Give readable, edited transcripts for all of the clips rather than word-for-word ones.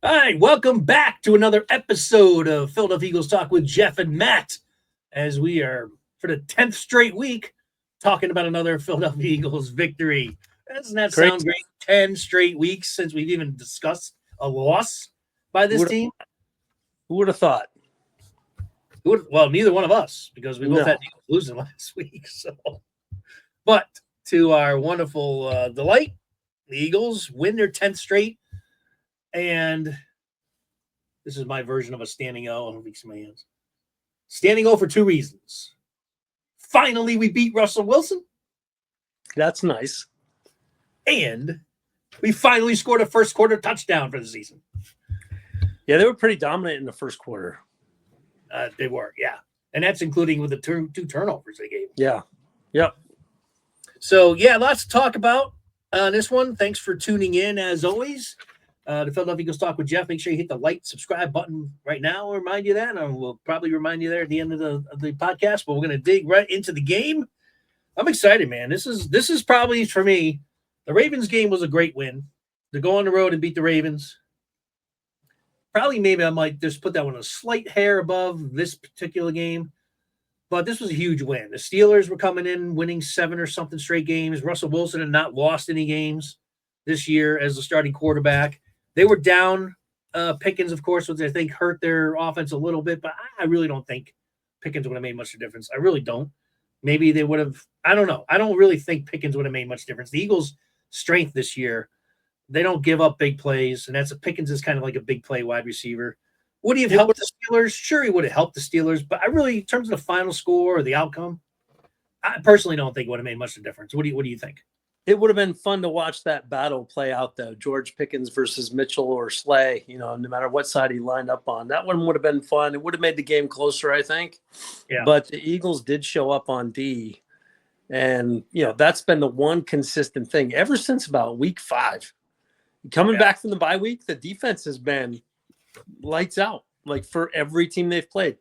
All right, welcome back to another episode of Philadelphia Eagles Talk with Geoff and Matt, as we are, for the 10th straight week, talking about another Philadelphia Eagles victory. Doesn't that Great. sound great? 10 straight weeks since we've even discussed a loss by this team? Who would have thought? Well, neither one of us, because we both No. had the Eagles losing last week. But to our wonderful delight, the Eagles win their 10th straight. And this is my version of a standing O. I'll mix my hands. Standing O for two reasons. Finally, we beat Russell Wilson. That's nice. And we finally scored a first quarter touchdown for the season. Yeah, they were pretty dominant in the first quarter. They were, yeah. And that's including with the two turnovers they gave. Yeah. Yep. So, yeah, lots to talk about on this one. Thanks for tuning in, as always. The Philadelphia Eagles Talk with Geoff. Make sure you hit the like, subscribe button right now. I'll remind you that. And we'll probably remind you there at the end of the podcast. But we're going to dig right into the game. I'm excited, man. This is probably, for me, the Ravens game was a great win. To go on the road and beat the Ravens. Probably maybe I might just put that one a slight hair above this particular game. But this was a huge win. The Steelers were coming in, winning 7 or something straight games. Russell Wilson had not lost any games this year as the starting quarterback. They were down Pickens, of course, which I think hurt their offense a little bit. But I really don't think Pickens would have made much of a difference. I really don't. Maybe they would have. I don't know. I don't really think Pickens would have made much difference. The Eagles' strength this year, they don't give up big plays. And Pickens is kind of like a big play wide receiver. Would he have helped the Steelers? Sure, he would have helped the Steelers. But I really, in terms of the final score or the outcome, I personally don't think it would have made much of a difference. What do you think? It would have been fun to watch that battle play out, though. George Pickens versus Mitchell or Slay, no matter what side he lined up on. That one would have been fun. It would have made the game closer, I think. Yeah. But the Eagles did show up on D. And, that's been the one consistent thing ever since about week 5. Coming back from the bye week, the defense has been lights out, like for every team they've played.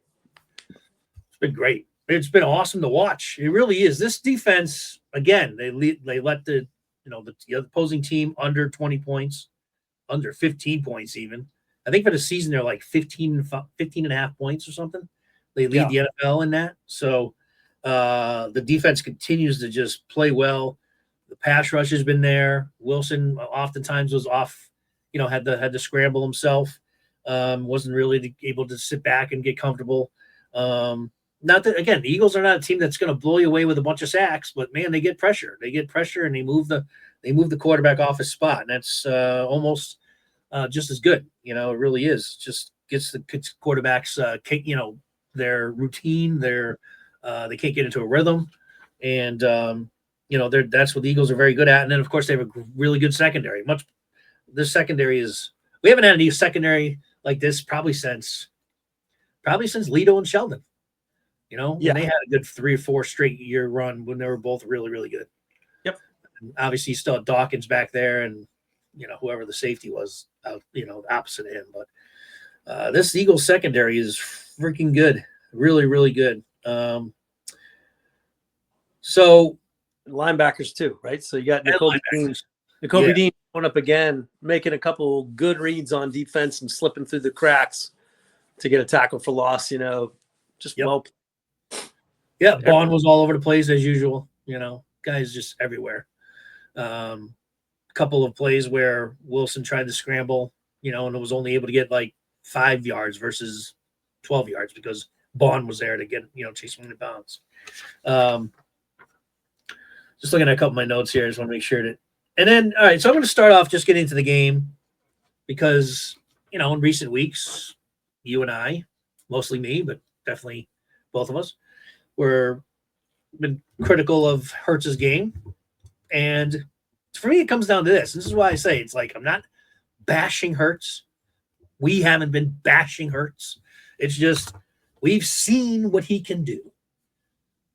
It's been great. It's been awesome to watch. It really is. This defense, again, they let the opposing team under 20 points, under 15 points even. I think for the season they're like 15 and a half points or something. They lead the NFL in that. So the defense continues to just play well. The pass rush has been there. Wilson oftentimes was off, had to scramble himself. Wasn't really able to sit back and get comfortable. Not that, again, the Eagles are not a team that's going to blow you away with a bunch of sacks, but man, they get pressure. They get pressure and they move the quarterback off his spot, and that's almost just as good. It really is. Just gets the quarterbacks, their routine. They can't get into a rhythm, and that's what the Eagles are very good at. And then, of course, they have a really good secondary. This secondary is, we haven't had any secondary like this probably since Lito and Sheldon. When they had a good 3 or 4 straight year run when they were both really, really good. Yep. And obviously, you still had Dawkins back there, and whoever the safety was, opposite of him. But this Eagles secondary is freaking good, really, really good. So linebackers too, right? So you got Nakobe Dean going up again, making a couple good reads on defense and slipping through the cracks to get a tackle for loss. Well. Yeah, Bond was all over the place as usual. Guys just everywhere. A couple of plays where Wilson tried to scramble, and was only able to get like 5 yards versus 12 yards because Bond was there to get, chase him in bounds. Just looking at a couple of my notes here. I just want to make sure that. And then, all right, so I'm going to start off just getting into the game because, in recent weeks, you and I, mostly me, but definitely both of us, been critical of Hurts's game. And for me, it comes down to this. This is why I say it's like I'm not bashing Hurts. We haven't been bashing Hurts. It's just we've seen what he can do.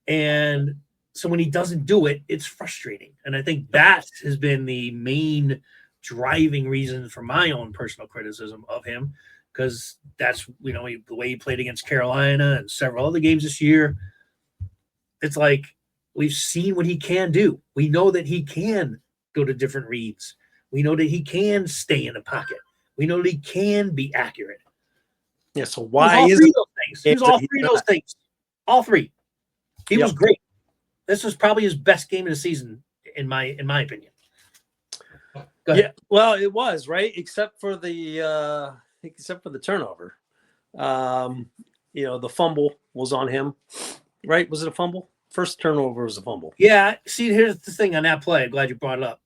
And so when he doesn't do it, it's frustrating. And I think that has been the main driving reason for my own personal criticism of him, because that's, the way he played against Carolina and several other games this year. It's like we've seen what he can do. We know that he can go to different reads. We know that he can stay in the pocket. We know that he can be accurate. Yeah. So He was why all is three it of those things? He was all three of those things. All three. He was great. This was probably his best game of the season, in my opinion. Yeah, well, it was, right, except for the turnover. The fumble was on him, right? Was it a fumble? First turnover was a fumble. Yeah. See, here's the thing on that play. I'm glad you brought it up.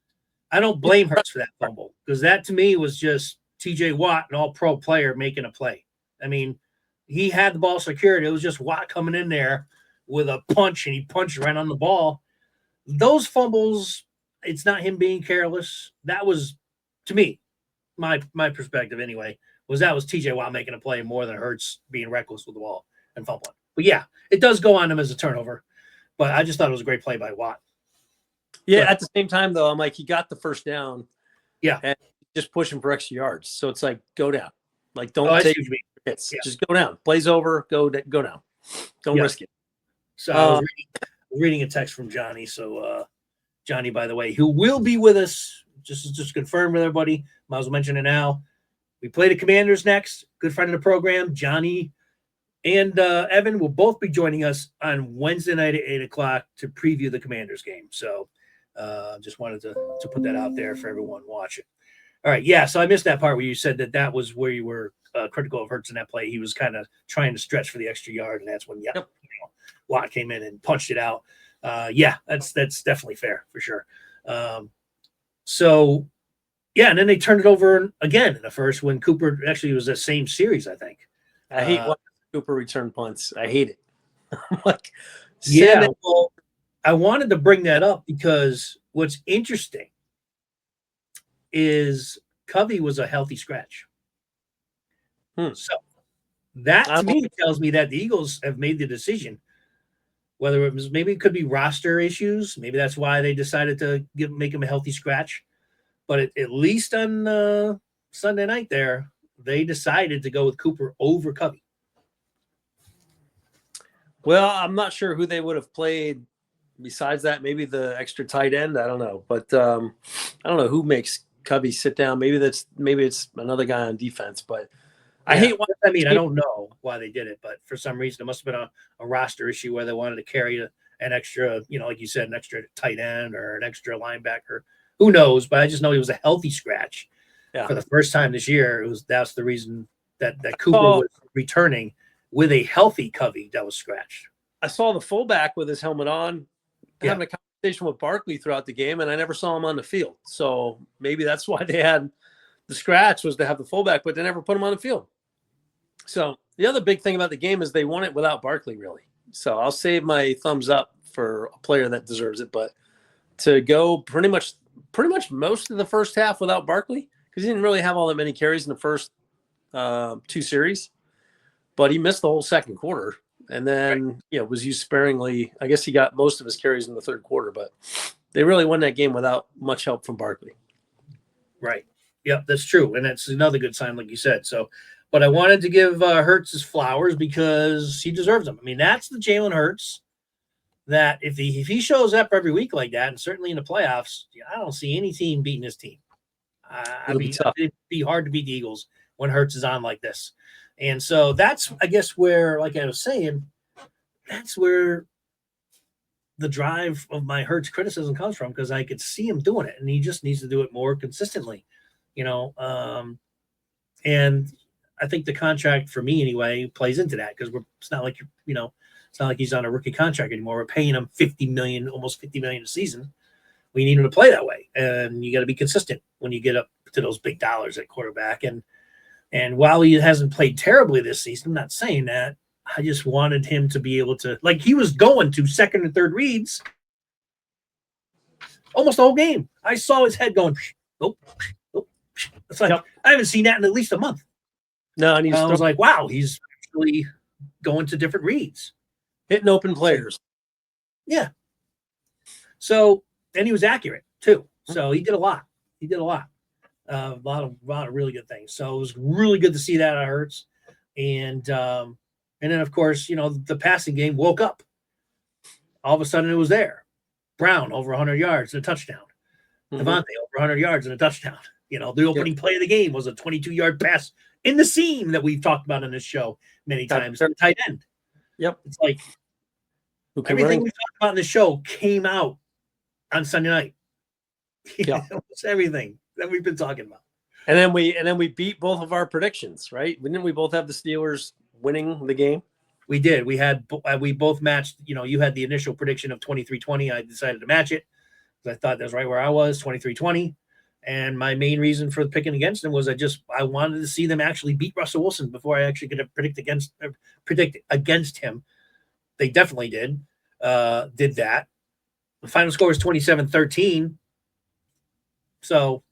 I don't blame Hurts for that fumble, because that to me was just TJ Watt, an all-pro player, making a play. I mean, he had the ball secured. It was just Watt coming in there with a punch, and he punched right on the ball. Those fumbles, it's not him being careless. That was, to me, my perspective anyway, was TJ Watt making a play more than Hurts being reckless with the ball and fumbling. But yeah, it does go on him as a turnover. But I just thought it was a great play by Watt. Yeah, at the same time, though, I'm like, he got the first down. Yeah. And just pushing for extra yards. So it's like, go down. Like, don't take hits. Yeah. Just go down. Plays over, go down. Don't risk it. So I was reading a text from Johnny. So Johnny, by the way, who will be with us, just confirm with everybody. Might as well mention it now. We play the Commanders next. Good friend of the program, Johnny and Evan will both be joining us on Wednesday night at 8:00 to preview the Commanders game. So just wanted to put that out there for everyone watching. All right, yeah. So I missed that part where you said that was where you were critical of Hurts in that play. He was kind of trying to stretch for the extra yard, and that's when Watt came in and punched it out. That's definitely fair for sure. So yeah, and then they turned it over again in the first when Cooper actually was the same series, I think. I hate when Cooper return punts. I hate it. Like, well, I wanted to bring that up because what's interesting is Covey was a healthy scratch. So that to me tells me that the Eagles have made the decision, whether maybe it could be roster issues. Maybe that's why they decided to make him a healthy scratch. But at least on Sunday night there, they decided to go with Cooper over Covey. Well, I'm not sure who they would have played besides that. Maybe the extra tight end. I don't know. But I don't know who makes Covey sit down. Maybe it's another guy on defense. But I hate – I don't know why they did it. But for some reason, it must have been a roster issue where they wanted to carry an extra, like you said, an extra tight end or an extra linebacker. Who knows? But I just know he was a healthy scratch for the first time this year. That's the reason that Cooper was returning with a healthy Covey that was scratched. I saw the fullback with his helmet on having a conversation with Barkley throughout the game, and I never saw him on the field. So maybe that's why they had the scratch, was to have the fullback, but they never put him on the field. So the other big thing about the game is they won it without Barkley, really. So I'll save my thumbs up for a player that deserves it. But to go pretty much most of the first half without Barkley, because he didn't really have all that many carries in the first two series, but he missed the whole second quarter, and then was used sparingly. I guess he got most of his carries in the third quarter, but they really won that game without much help from Barkley. Right. Yep, that's true, and that's another good sign, like you said. So, but I wanted to give Hurts his flowers because he deserves them. I mean, that's the Jalen Hurts that if he shows up every week like that, and certainly in the playoffs, I don't see any team beating this team. It'd be hard to beat the Eagles when Hurts is on like this. And so that's, I guess, where, like I was saying, that's where the drive of my Hurts criticism comes from, because I could see him doing it, and he just needs to do it more consistently, And I think the contract, for me anyway, plays into that, because it's not like it's not like he's on a rookie contract anymore. We're paying him $50 million, almost $50 million a season. We need him to play that way, and you got to be consistent when you get up to those big dollars at quarterback. And while he hasn't played terribly this season, I'm not saying that. I just wanted him to be able to, like, he was going to second and third reads almost the whole game. I saw his head going, nope. It's like, I haven't seen that in at least a month. No, and I was like, wow, he's actually going to different reads. Hitting open players. Yeah. So, and he was accurate too. So he did a lot. A lot of really good things. So it was really good to see that out of Hurts. And then, of course, the passing game woke up. All of a sudden, it was there. Brown over 100 yards and a touchdown. Devontae over 100 yards and a touchdown. The opening play of the game was a 22-yard pass in the seam that we've talked about on this show many times. Tight end. Yep. It's like everything we talked about in the show came out on Sunday night. Yeah. It's everything that we've been talking about. And then we beat both of our predictions, right? Didn't we both have the Steelers winning the game? We did. We both matched. You had the initial prediction of 23-20. I decided to match it because I thought that was right where I was, 23-20. And my main reason for picking against him was I wanted to see them actually beat Russell Wilson before I actually could predict against him. They definitely did that. The final score was 27-13. So,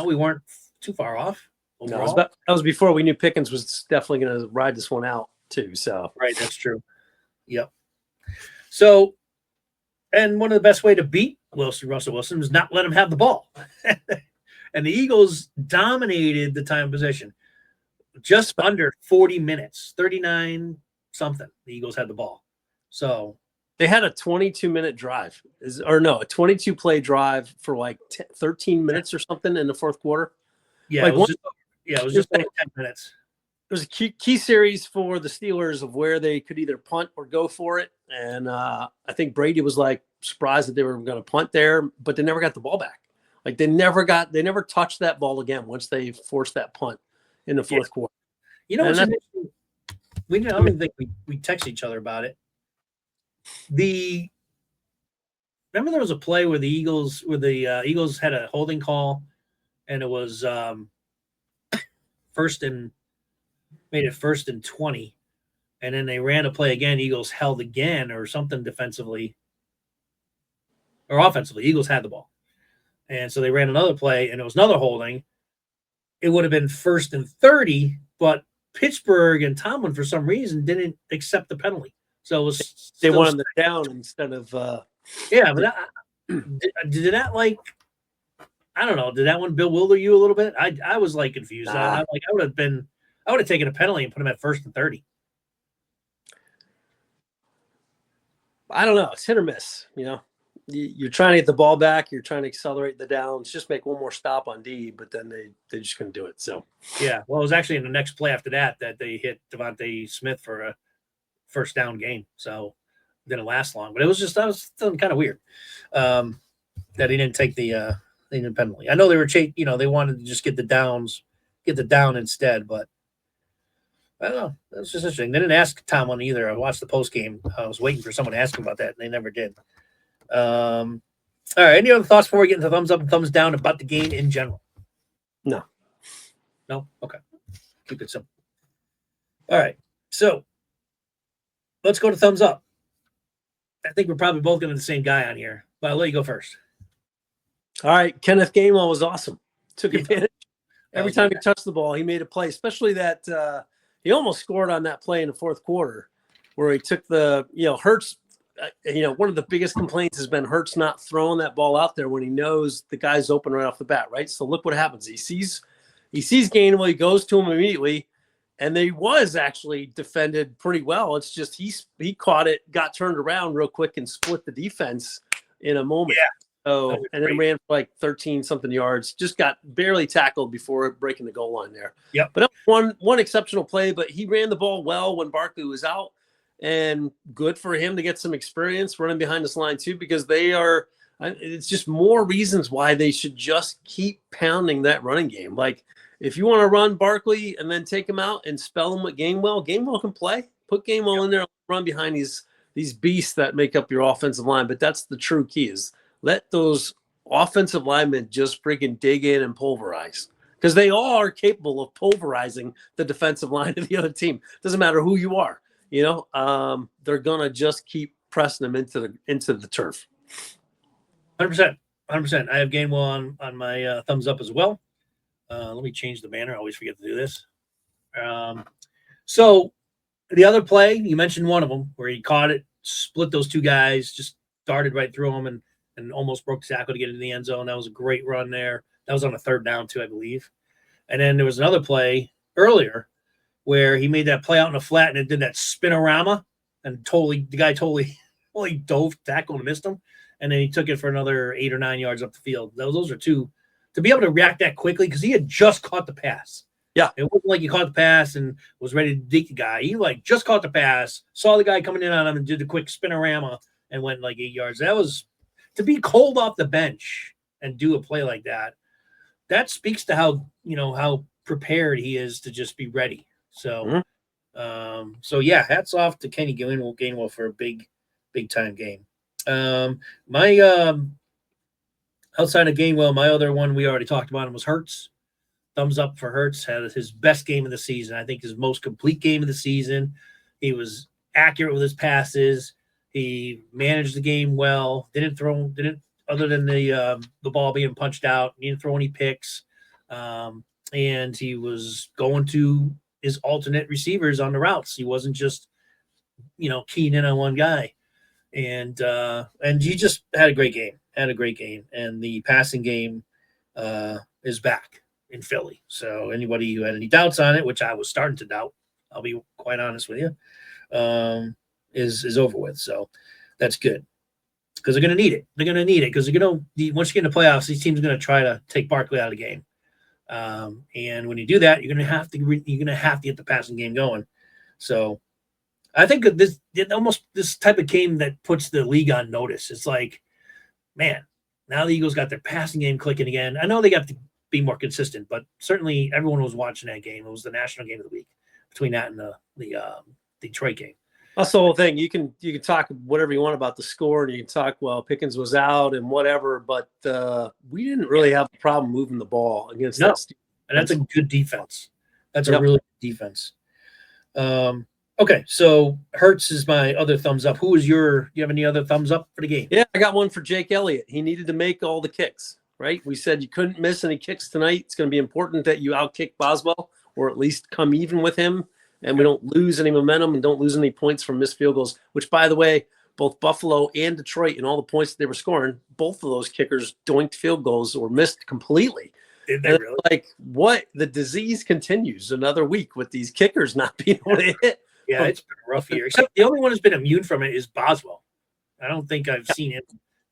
we weren't too far off. No, that was before we knew Pickens was definitely going to ride this one out too. So right, that's true. Yep. So, and one of the best way to beat Russell Wilson is not let him have the ball. And the Eagles dominated the time of possession. Just under 40 minutes, 39 something. The Eagles had the ball. So they had a 22-minute drive, a 22 play drive for like 13 minutes or something in the fourth quarter. Yeah, it was just like 10 minutes. There was a key series for the Steelers of where they could either punt or go for it. And I think Brady was like surprised that they were going to punt there, but they never got the ball back. Like they never touched that ball again once they forced that punt in the fourth quarter. I don't even think we texted each other about it. Remember there was a play where the Eagles had a holding call, and it was first and 20, and then they ran a play again. Eagles held again or something defensively or offensively. Eagles had the ball, and so they ran another play, and it was another holding. It would have been 1st and 30, but Pittsburgh and Tomlin for some reason didn't accept the penalty. So it was they wanted them down instead of yeah. But did that I don't know. Did that one bewilder you a little bit? I was like confused. Nah. I would have taken a penalty and put him at 1st and 30. I don't know. It's hit or miss. You're trying to get the ball back. You're trying to accelerate the downs. Just make one more stop on D, but then they just couldn't do it. So yeah. Well, it was actually in the next play after that they hit Devontae Smith for a first down game. So it didn't last long. But that was kind of weird that he didn't take the penalty. I know they were they wanted to just get the down instead, but I don't know. That's just interesting. They didn't ask Tomlin either. I watched the post game. I was waiting for someone to ask him about that, and they never did. All right. Any other thoughts before we get into thumbs up and thumbs down about the game in general? No. Okay. Keep it simple. All right. So let's go to thumbs up. I think we're probably both going to the same guy on here, but I'll let you go first. All right. Kenneth Gainwell was awesome. Took advantage. Every time he touched the ball, he made a play, especially that he almost scored on that play in the fourth quarter where he took Hurts. One of the biggest complaints has been Hurts not throwing that ball out there when he knows the guy's open right off the bat, right? So look what happens. He sees Gainwell, he goes to him immediately, and they was actually defended pretty well. It's just he caught it, got turned around real quick, and split the defense in a moment. Yeah. So and then ran for like 13-something yards. Just got barely tackled before breaking the goal line there. Yep. But that was one exceptional play. But he ran the ball well when Barkley was out, and good for him to get some experience running behind this line too, because they are. It's just more reasons why they should just keep pounding that running game. Like if you want to run Barkley and then take him out and spell him with Gainwell can play. Put Gainwell in there, run behind these beasts that make up your offensive line. But that's the true key is. Let those offensive linemen just freaking dig in and pulverize because they are capable of pulverizing the defensive line of the other team. Doesn't matter who you are, they're gonna just keep pressing them into the turf. 100%. I have Gainwell on my thumbs up as well. Let me change the banner. I always forget to do this. So the other play you mentioned one of them where he caught it, split those two guys, just darted right through them and almost broke the tackle to get into the end zone. That was a great run there. That was on a 3rd down too, I believe. And then there was another play earlier where he made that play out in the flat and it did that spinorama and the guy totally dove, tackled and missed him. And then he took it for another 8 or 9 yards up the field. Those are two to be able to react that quickly because he had just caught the pass. Yeah. It wasn't like he caught the pass and was ready to deke the guy. He like just caught the pass, saw the guy coming in on him and did a quick spinorama and went like 8 yards. That was to be cold off the bench and do a play like that. That speaks to how prepared he is to just be ready. So, so yeah, hats off to Kenny Gainwell for a big time game. My outside of Gainwell, my other one we already talked about him was Hurts. Thumbs up for Hurts. Had his best game of the season. I think his most complete game of the season. He was accurate with his passes. He managed the game well. Didn't other than the ball being punched out. He didn't throw any picks. And he was going to his alternate receivers on the routes. He wasn't just keying in on one guy. And he just had a great game. And the passing game is back in Philly. So anybody who had any doubts on it, which I was starting to doubt, I'll be quite honest with you, is over with. So that's good because they're going to need it. They're going to need it because once you get in the playoffs, these teams are going to try to take Barkley out of the game. And when you do that, you're going to have to get the passing game going. So I think this type of game that puts the league on notice. It's like, man, now the Eagles got their passing game clicking again. I know they got to be more consistent, but certainly everyone was watching that game. It was the national game of the week between that and the Detroit game. That's the whole thing. You can talk whatever you want about the score, and you can talk, well, Pickens was out and whatever, but we didn't really have a problem moving the ball against that. And that's a good defense. That's a really good defense. Okay, so Hurts is my other thumbs up. You have any other thumbs up for the game? Yeah, I got one for Jake Elliott. He needed to make all the kicks, right? We said you couldn't miss any kicks tonight. It's going to be important that you outkick Boswell or at least come even with him, and we don't lose any momentum and don't lose any points from missed field goals, which, by the way, both Buffalo and Detroit and all the points that they were scoring, both of those kickers doinked field goals or missed completely. Did they really? Like, what? The disease continues another week with these kickers not being able to hit. Yeah, it's been a rough year. Except the only one who's been immune from it is Boswell. I don't think I've seen him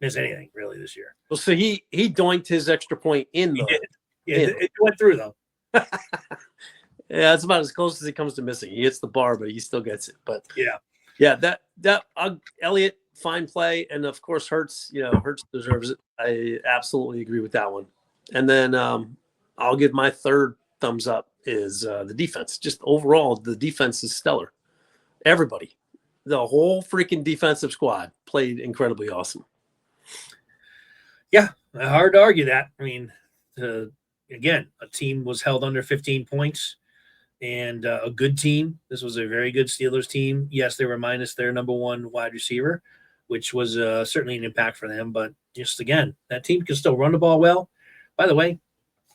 miss anything really this year. Well, so he doinked his extra point in. He did. Yeah, it went through though. Yeah, that's about as close as he comes to missing. He hits the bar, but he still gets it. But yeah, that Elliott, fine play, and of course Hurts. Hurts deserves it. I absolutely agree with that one. And then I'll give my third thumbs up is the defense. Just overall, the defense is stellar. Everybody, the whole freaking defensive squad played incredibly awesome. Yeah, hard to argue that. I mean, again, a team was held under 15 points and a good team. This was a very good Steelers team. Yes, they were minus their number one wide receiver, which was certainly an impact for them. But just, again, that team can still run the ball well. By the way,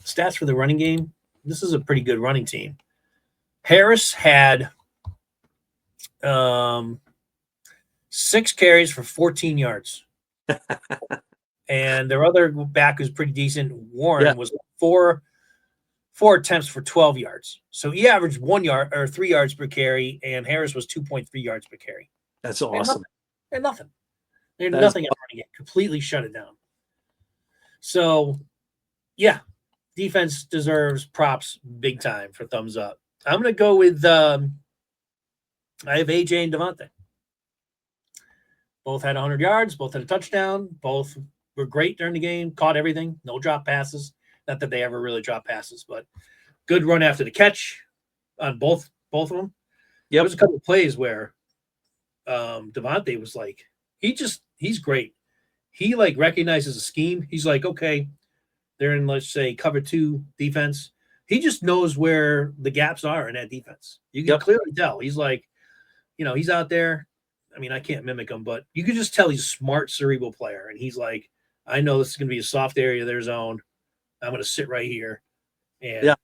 stats for the running game, this is a pretty good running team. Harris had 6 carries for 14 yards. And their other back was pretty decent. Warren was 4 attempts for 12 yards. So he averaged 1 yard or 3 yards per carry, and Harris was 2.3 yards per carry. That's awesome. And nothing. They had nothing at running it. Completely shut it down. So, yeah, defense deserves props big time for thumbs up. I'm going to go with I have AJ and Devontae. Both had 100 yards. Both had a touchdown. Both were great during the game. Caught everything. No drop passes. Not that they ever really drop passes, but good run after the catch on both of them. There was a couple of plays where Devontae was like, he's great. He like recognizes a scheme. He's like, okay, they're in, let's say, cover 2 defense. He just knows where the gaps are in that defense. You can clearly tell. He's like, he's out there. I mean, I can't mimic him, but you can just tell he's a smart, cerebral player. And he's like, I know this is going to be a soft area of their zone. I'm going to sit right here. And,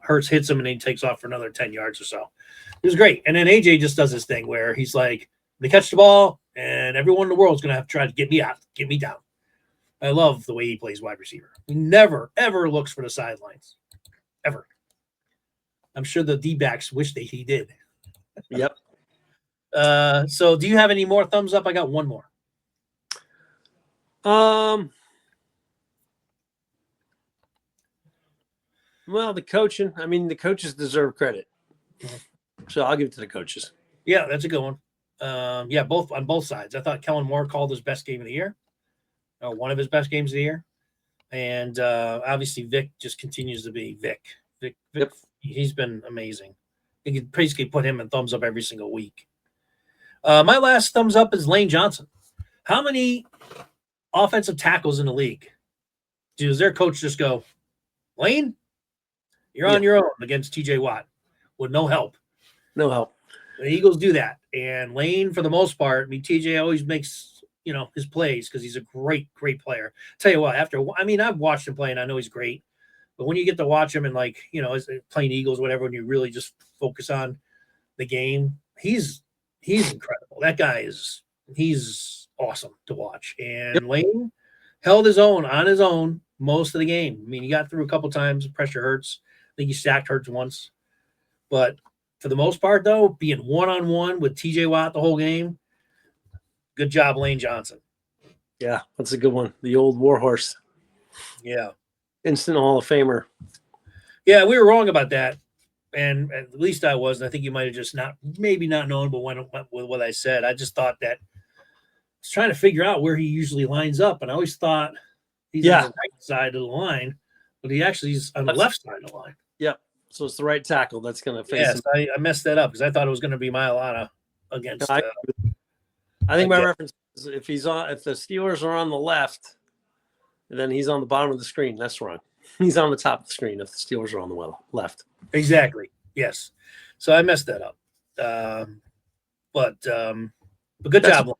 Hurts hits him and he takes off for another 10 yards or so. It was great. And then AJ just does this thing where he's like, they catch the ball and everyone in the world is going to have to try to get me out, get me down. I love the way he plays wide receiver. He never, ever looks for the sidelines. Ever. I'm sure the D-backs wish that he did. Yep. So do you have any more thumbs up? I got one more. Well, the coaching. I mean, the coaches deserve credit, so I'll give it to the coaches. Yeah, that's a good one. Yeah, both on both sides. I thought Kellen Moore called his best game of the year, one of his best games of the year, and obviously Vic just continues to be Vic. Vic, Yep. He's been amazing. You could basically put him in thumbs up every single week. My last thumbs up is Lane Johnson. How many offensive tackles in the league does their coach just go, Lane, you're on your own against TJ Watt with no help? No help. The Eagles do that. And Lane, for the most part, I mean, TJ always makes, his plays because he's a great, great player. Tell you what, I've watched him play and I know he's great. But when you get to watch him and as playing Eagles, whatever, when you really just focus on the game, he's incredible. That guy he's awesome to watch. And Lane held his own on his own most of the game. I mean, he got through a couple times. Pressure hurts. I think he sacked Hurts once. But for the most part, though, being one-on-one with TJ Watt the whole game, good job, Lane Johnson. Yeah, that's a good one. The old warhorse. Yeah. Instant Hall of Famer. Yeah, we were wrong about that. And at least I was. And I think you might have just not known, but went with what I said. I just thought that I was trying to figure out where he usually lines up. And I always thought he's on the right side of the line, but he's on the left side of the line. Yep. So it's the right tackle that's going to face him. Yes, I messed that up because I thought it was going to be Mailata against. I think my reference is if the Steelers are on the left, then he's on the bottom of the screen. That's wrong. He's on the top of the screen if the Steelers are on the left. Exactly. Yes. So I messed that up. But good job.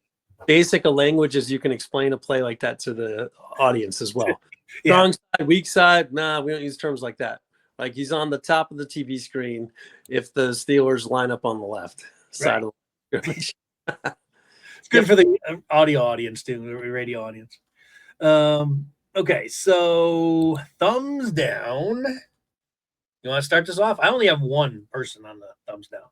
Basic a language as you can explain a play like that to the audience as well. Yeah. Strong side, weak side. Nah, we don't use terms like that. Like he's on the top of the TV screen if the Steelers line up on the left side of the scrimmage. It's good for the audio audience too, the radio audience. Okay, so thumbs down. You want to start this off? I only have one person on the thumbs down.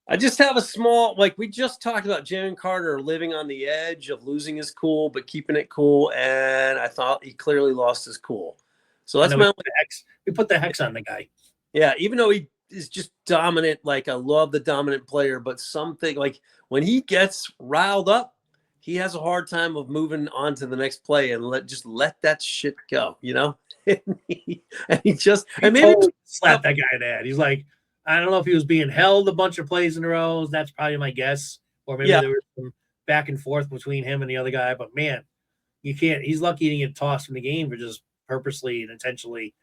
I just have a small, we just talked about Jalen Carter living on the edge of losing his cool, but keeping it cool. And I thought he clearly lost his cool. So that's my hex. We put the hex on the guy. Yeah, even though he is just dominant, I love the dominant player, but something when he gets riled up, he has a hard time of moving on to the next play and let that shit go, and he maybe slapped that guy in the head. He's like, I don't know if he was being held a bunch of plays in a row. That's probably my guess. Or maybe there was some back and forth between him and the other guy. But man, you can't. He's lucky to get tossed from the game for just purposely and intentionally,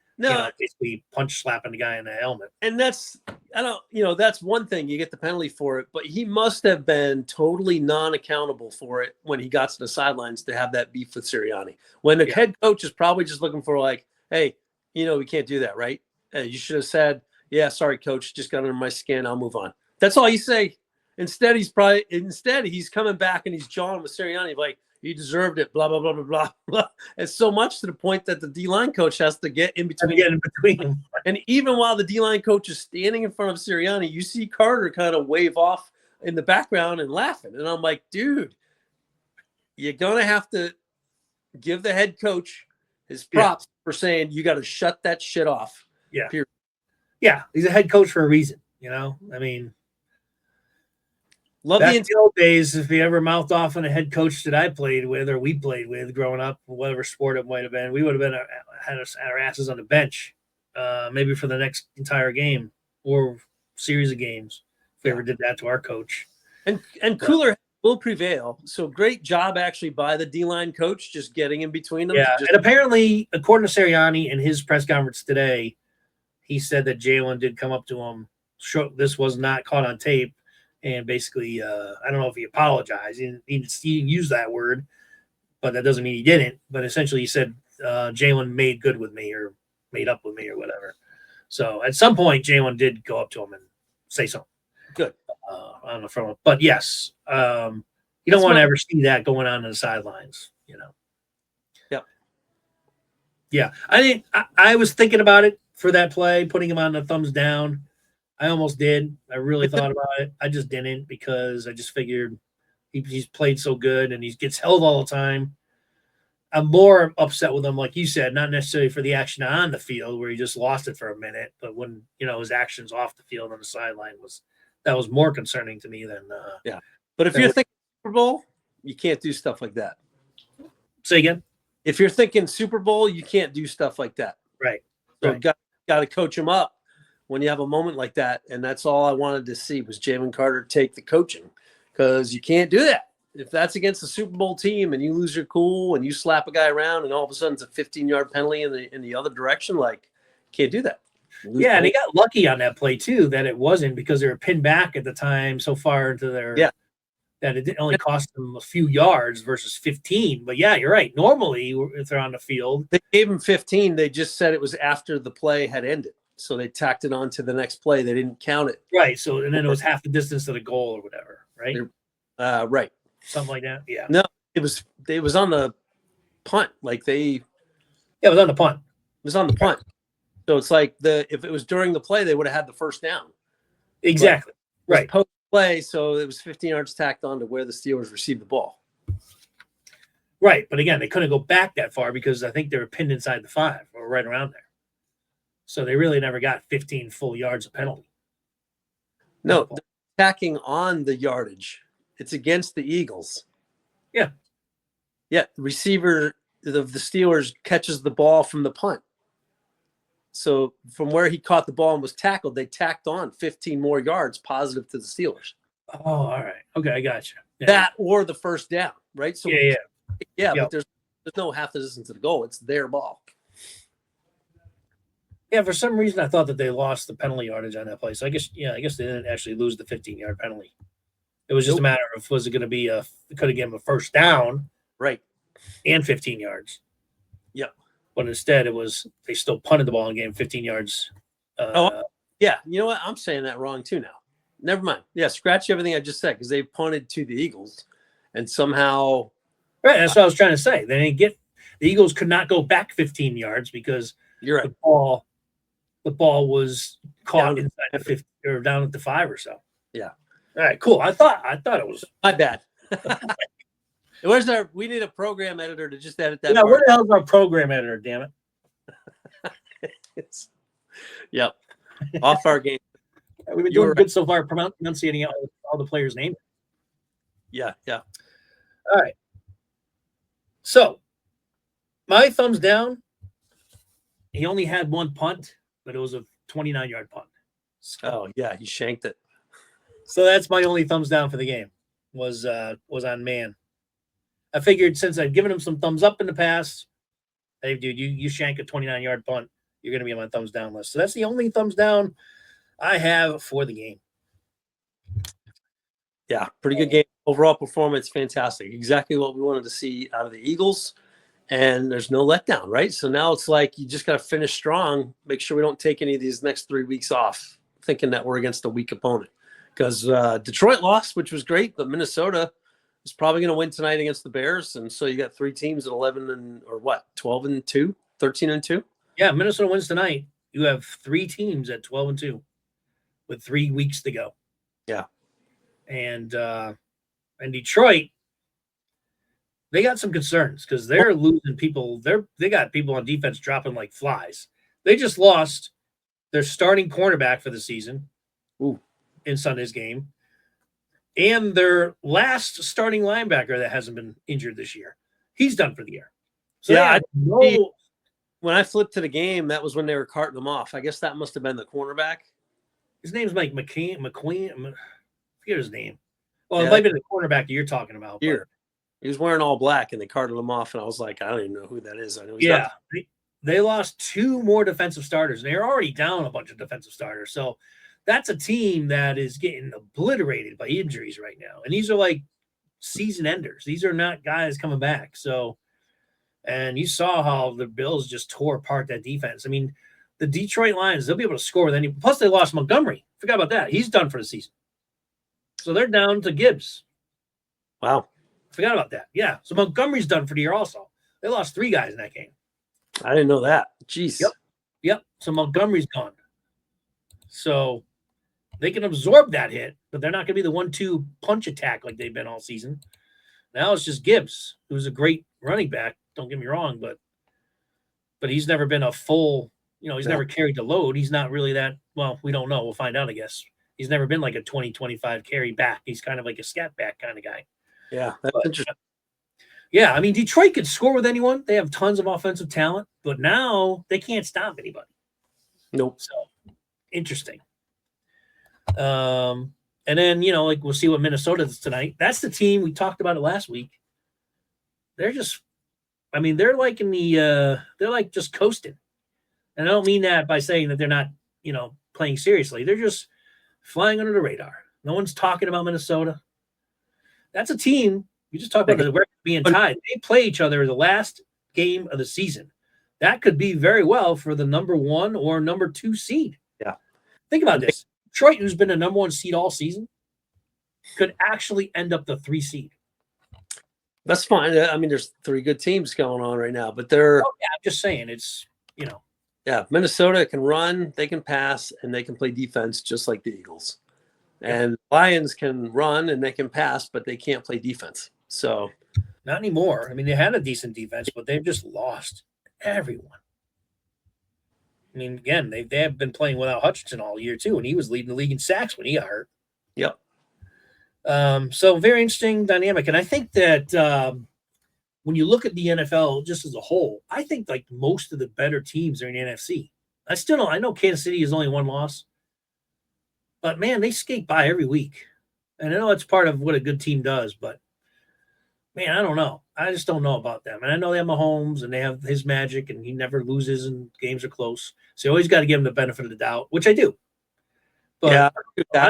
basically punch slapping the guy in the helmet. And that's one thing, you get the penalty for it, but he must have been totally non-accountable for it when he got to the sidelines to have that beef with Sirianni. When the head coach is probably just looking for hey, we can't do that, right? You should have said, yeah, sorry, coach, just got under my skin. I'll move on. That's all you say. Instead, he's coming back and he's jawing with Sirianni he deserved it, blah, blah, blah, blah, blah, blah. It's so much to the point that the D-line coach has to get in between them. And even while the D-line coach is standing in front of Sirianni, you see Carter kind of wave off in the background and laughing. And I'm like, dude, you're going to have to give the head coach his props for saying you got to shut that shit off. Yeah. Period. Yeah, he's a head coach for a reason, I mean, love the old days. If he ever mouthed off on a head coach that I played with or we played with growing up, whatever sport it might have been, we would have been had our asses on the bench, maybe for the next entire game or series of games. If we ever did that to our coach, and cooler will prevail. So great job actually by the D-line coach, just getting in between them. Yeah, and apparently, according to Sirianni in his press conference today, he said that Jalen did come up to him. This was not caught on tape. And basically, I don't know if he apologized. He didn't use that word, but that doesn't mean he didn't. But essentially, he said Jalen made good with me or made up with me or whatever. So at some point, Jalen did go up to him and say something. Good. On the front. But yes, you don't want to ever see that going on the sidelines, Yep. Yeah. I was thinking about it for that play, putting him on the thumbs down. I almost did. I really thought about it. I just didn't because I just figured he's played so good and he gets held all the time. I'm more upset with him, like you said, not necessarily for the action on the field where he just lost it for a minute, but when his actions off the field on the sideline was more concerning to me than Yeah. But if you're thinking Super Bowl, you can't do stuff like that. Say again. If you're thinking Super Bowl, you can't do stuff like that. Right. So right. got to coach him up when you have a moment like that. And that's all I wanted to see was Jalen Carter take the coaching, because you can't do that. If that's against a Super Bowl team and you lose your cool and you slap a guy around and all of a sudden it's a 15-yard penalty in the other direction, like, can't do that. Yeah, and he got lucky on that play too, that it wasn't because they were pinned back at the time so far into their that it only cost them a few yards versus 15. But yeah, you're right. Normally, if they're on the field, they gave him 15. They just said it was after the play had ended, so they tacked it on to the next play. They didn't count it. Right. So and then it was half the distance to the goal or whatever. Right. Right. Something like that. Yeah. No, it was on the punt. Like it was on the punt. It was on the punt. So it's like if it was during the play, they would have had the first down. Exactly. Right. Post play, so it was 15 yards tacked on to where the Steelers received the ball. Right. But again, they couldn't go back that far because I think they were pinned inside the 5 or right around there. So they really never got 15 full yards of penalty. No, they're attacking on the yardage. It's against the Eagles. Yeah. Yeah. The receiver of the Steelers catches the ball from the punt. So from where he caught the ball and was tackled, they tacked on 15 more yards positive to the Steelers. Oh, all right. Okay, I got you. Yeah. That or the first down, right? So yeah. But there's no half the distance to the goal. It's their ball. Yeah, for some reason I thought that they lost the penalty yardage on that play. So I guess they didn't actually lose the 15-yard penalty. It was just a matter of was it going to be it could have given them a first down, right, and 15 yards. Yep. But instead, they still punted the ball and gave him 15 yards. Yeah. You know what? I'm saying that wrong too now. Never mind. Yeah, scratch everything I just said because they punted to the Eagles, and somehow. Right. That's what I was trying to say. They didn't get the Eagles could not go back 15 yards because you're right. The ball was caught inside the 50 or down at the 5 or so. Yeah. All right. Cool. I thought it was my bad. We need a program editor to just edit that. Yeah, where the hell is our program editor? Damn it! Yep, off our game. We've been doing good so far, pronunciating all the players' names. Yeah. All right. So, my thumbs down. He only had one punt, but it was a 29-yard punt. Oh yeah, he shanked it. So that's my only thumbs down for the game. Was on man. I figured since I'd given him some thumbs up in the past, hey, dude, you shank a 29-yard punt, you're going to be on my thumbs down list. So that's the only thumbs down I have for the game. Yeah, pretty good game. Overall performance, fantastic. Exactly what we wanted to see out of the Eagles. And there's no letdown, right? So now it's like you just got to finish strong, make sure we don't take any of these next 3 weeks off thinking that we're against a weak opponent. Because Detroit lost, which was great, but Minnesota is probably going to win tonight against the Bears. And so you got 3 teams at 12-2, 13-2. Yeah, Minnesota wins tonight. You have 3 teams at 12-2 with 3 weeks to go. Yeah. And Detroit, they got some concerns because they're losing people. They got people on defense dropping like flies. They just lost their starting cornerback for the season in Sunday's game. And their last starting linebacker that hasn't been injured this year. He's done for the year. So yeah, when I flipped to the game, that was when they were carting them off. I guess that must have been the cornerback. His name's like McQueen. I forget his name. Well, it might be the cornerback that you're talking about. Here. He was wearing all black, and they carted him off, and I was like, I don't even know who that is. I know he's not. They lost 2 more defensive starters, and they're already down a bunch of defensive starters. So that's a team that is getting obliterated by injuries right now. And these are like season enders. These are not guys coming back. So, and you saw how the Bills just tore apart that defense. I mean, the Detroit Lions, they'll be able to score with any. Plus, they lost Montgomery. Forgot about that. He's done for the season. So they're down to Gibbs. Wow. Forgot about that. Yeah. So Montgomery's done for the year also. They lost 3 guys in that game. I didn't know that. Jeez. Yep. So Montgomery's gone. So they can absorb that hit, but they're not going to be the 1-2 punch attack like they've been all season. Now it's just Gibbs, who's a great running back, Don't get me wrong, but he's never been a full. He's never carried the load. He's not really that. Well, we don't know. We'll find out, I guess. He's never been like a 20-25 carry back. He's kind of like a scat back kind of guy. Yeah, that's interesting. Yeah, I mean, Detroit could score with anyone. They have tons of offensive talent, but now they can't stop anybody. Nope. So interesting. And then, like we'll see what Minnesota does tonight. That's the team we talked about it last week. They're just, I mean, they're like they're like just coasting. And I don't mean that by saying that they're not, playing seriously. They're just flying under the radar. No one's talking about Minnesota. That's a team. You just talked about the record being tied. They play each other the last game of the season. That could be very well for the number 1 or number 2 seed. Yeah. Think about this. Detroit, who's been the number 1 seed all season, could actually end up the 3 seed. That's fine. I mean, there's 3 good teams going on right now, but they're. Oh, yeah, I'm just saying it's, Yeah, Minnesota can run, they can pass, and they can play defense just like the Eagles. And Lions can run and they can pass, but they can't play defense. So not anymore. I mean, they had a decent defense, but they've just lost everyone. I mean, again, they have been playing without Hutchinson all year too, and he was leading the league in sacks when he got hurt. Yep. So very interesting dynamic. And I think that when you look at the NFL just as a whole, I think like most of the better teams are in the NFC. I know Kansas City is only 1 loss, but man, they skate by every week. And I know it's part of what a good team does, but man, I don't know. I just don't know about them. And I know they have Mahomes and they have his magic and he never loses and games are close. So you always got to give him the benefit of the doubt, which I do. But yeah,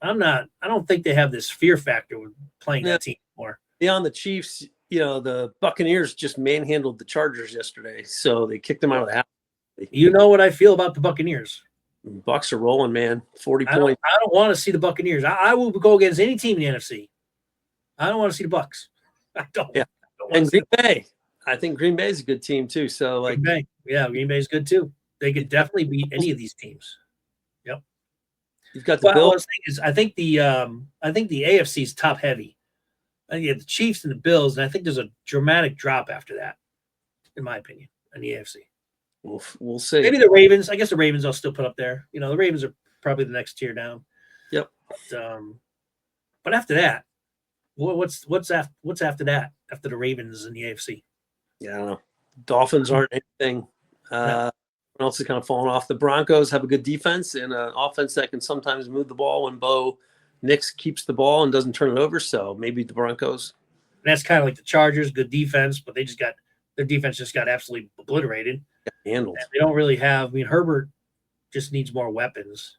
I don't think they have this fear factor with playing that team anymore. Beyond the Chiefs, the Buccaneers just manhandled the Chargers yesterday, so they kicked them out of the house. You know what I feel about the Buccaneers. Bucks are rolling, man. 40 points. I don't want to see the Buccaneers. I will go against any team in the NFC. I don't want to see the Bucks. I don't. Yeah. And Green Bay. I think Green Bay is a good team too. So like, Green Bay is good too. They could definitely beat any of these teams. Yep. You've got the Bills. I think the AFC is top heavy. I think you have the Chiefs and the Bills, and I think there's a dramatic drop after that, in my opinion, in the AFC. We'll see. Maybe the Ravens. I guess the Ravens I'll still put up there. The Ravens are probably the next tier down. Yep. But after that, what's after that? After the Ravens and the AFC? Yeah, I don't know. Dolphins aren't anything. No. Else is kind of falling off. The Broncos have a good defense and an offense that can sometimes move the ball when Bo Nix keeps the ball and doesn't turn it over. So maybe the Broncos. And that's kind of like the Chargers, good defense, but their defense just got absolutely obliterated. Handled. And they don't really have. I mean, Herbert just needs more weapons.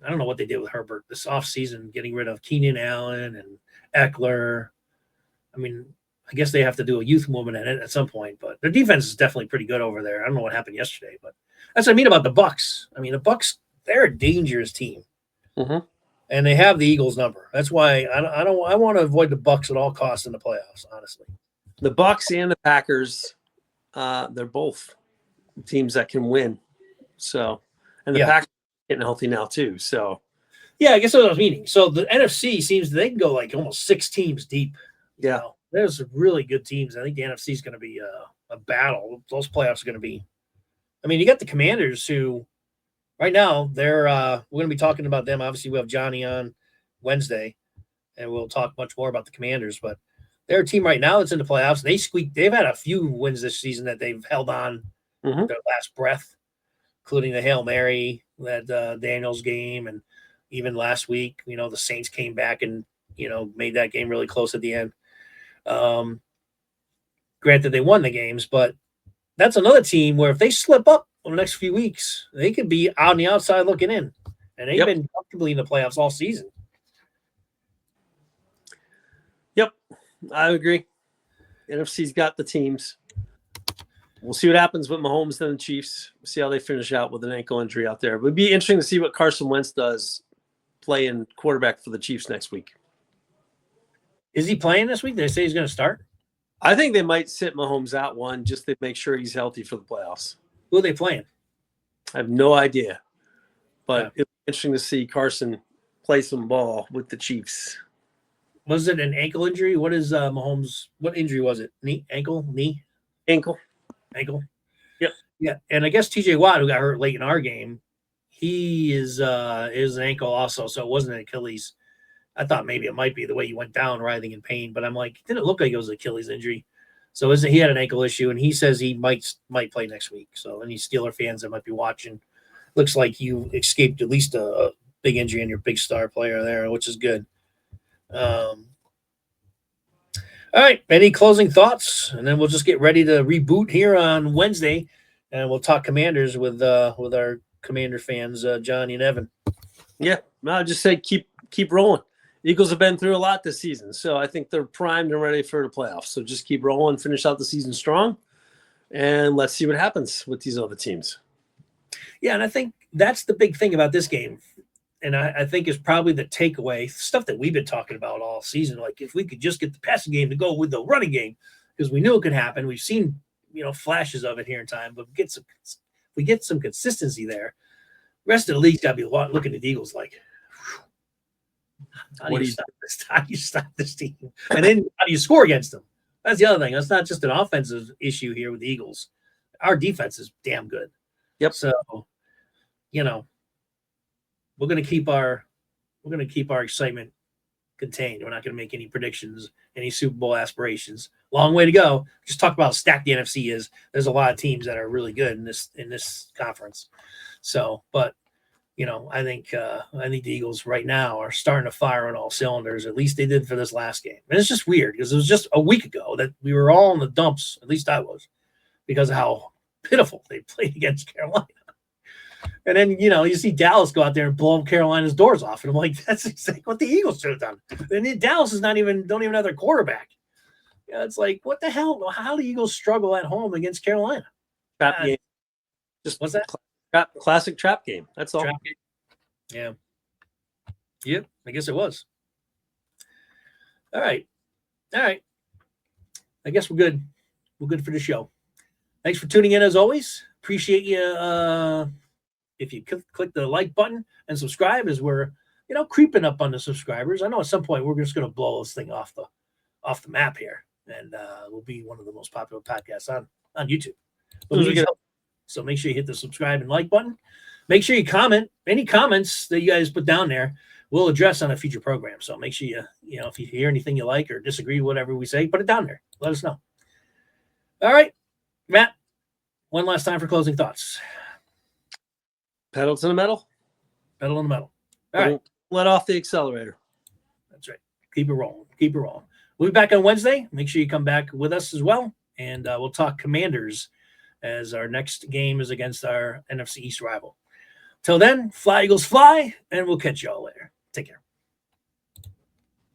I don't know what they did with Herbert this offseason, getting rid of Keenan Allen and Eckler. I mean, I guess they have to do a youth movement in it at some point, but their defense is definitely pretty good over there. I don't know what happened yesterday, but that's what I mean about the Bucks. I mean, the Bucks, they're a dangerous team. Mm-hmm. And they have the Eagles number. That's why I want to avoid the Bucks at all costs in the playoffs, honestly. The Bucks and the Packers, they're both teams that can win. So, and the Packers are getting healthy now too. So, yeah, I guess that's what I was meaning. So the NFC seems they can go like almost 6 teams deep. Yeah, there's some really good teams. I think the NFC is going to be a battle. Those playoffs are going to be. I mean, you got the Commanders who. Right now, they're we're going to be talking about them. Obviously, we have Johnny on Wednesday, and we'll talk much more about the Commanders. But they're a team right now that's in the playoffs. They've had a few wins this season that they've held on their last breath, including the Hail Mary, that Daniels game, and even last week, the Saints came back and made that game really close at the end. Granted, they won the games, but that's another team where if they slip up in the next few weeks, they could be on the outside looking in. And they've been comfortably in the playoffs all season. Yep, I agree. NFC's got the teams. We'll see what happens with Mahomes and the Chiefs. We'll see how they finish out with an ankle injury out there. It would be interesting to see what Carson Wentz does playing quarterback for the Chiefs next week. Is he playing this week? Did they say he's going to start? I think they might sit Mahomes out one just to make sure he's healthy for the playoffs. Who are they playing? I have no idea. But it'll be interesting to see Carson play some ball with the Chiefs. Was it an ankle injury? What is Mahomes? What injury was it? Knee, ankle, knee, Ankle. ankle. Yep. Yeah, and I guess T.J. Watt, who got hurt late in our game, he is an ankle also, so it wasn't an Achilles. I thought maybe it might be the way he went down, writhing in pain, but I'm like, it didn't look like it was an Achilles injury. So he had an ankle issue, and he says he might play next week. So any Steeler fans that might be watching, looks like you escaped at least a big injury in your big star player there, which is good. All right, any closing thoughts, and then we'll just get ready to reboot here on Wednesday, and we'll talk Commanders with our Commander fans, Johnny and Evan. Yeah, I'll just say keep rolling. Eagles have been through a lot this season, so I think they're primed and ready for the playoffs. So just keep rolling, finish out the season strong, and let's see what happens with these other teams. Yeah, and I think that's the big thing about this game, and I think is probably the takeaway, stuff that we've been talking about all season. Like if we could just get the passing game to go with the running game, because we knew it could happen. We've seen flashes of it here in time, but we get some consistency there. The rest of the league's got to be looking at the Eagles like, how do you stop this? How do you stop this team? And then how do you score against them? That's the other thing. That's not just an offensive issue here with the Eagles. Our defense is damn good. Yep. So, we're going to keep our excitement contained. We're not going to make any predictions, any Super Bowl aspirations. Long way to go. Just talk about how stacked the NFC is. There's a lot of teams that are really good in this conference. So, but I think the Eagles right now are starting to fire on all cylinders. At least they did for this last game. And it's just weird because it was just a week ago that we were all in the dumps. At least I was, because of how pitiful they played against Carolina. And then, you see Dallas go out there and blow Carolina's doors off. And I'm like, that's exactly what the Eagles should have done. And Dallas is don't even have their quarterback. It's like, what the hell? How do the Eagles struggle at home against Carolina? Trap game. Just what's that? Classic trap game. That's all. Yeah. Yep. I guess it was. All right. I guess we're good. We're good for the show. Thanks for tuning in as always. Appreciate you. If you click the like button and subscribe, as we're creeping up on the subscribers. I know at some point we're just going to blow this thing off the map here, and we'll be one of the most popular podcasts on YouTube. So make sure you hit the subscribe and like button. Make sure you comment. Any comments that you guys put down there, we'll address on a future program. So make sure if you hear anything you like or disagree with whatever we say, put it down there. Let us know. All right, Matt, one last time for closing thoughts. Pedal to the metal. Pedal to the metal. All right. Let off the accelerator. That's right. Keep it rolling. We'll be back on Wednesday. Make sure you come back with us as well. And we'll talk Commanders as our next game is against our NFC East rival. Till then, fly, Eagles, fly, and we'll catch you all later. Take care.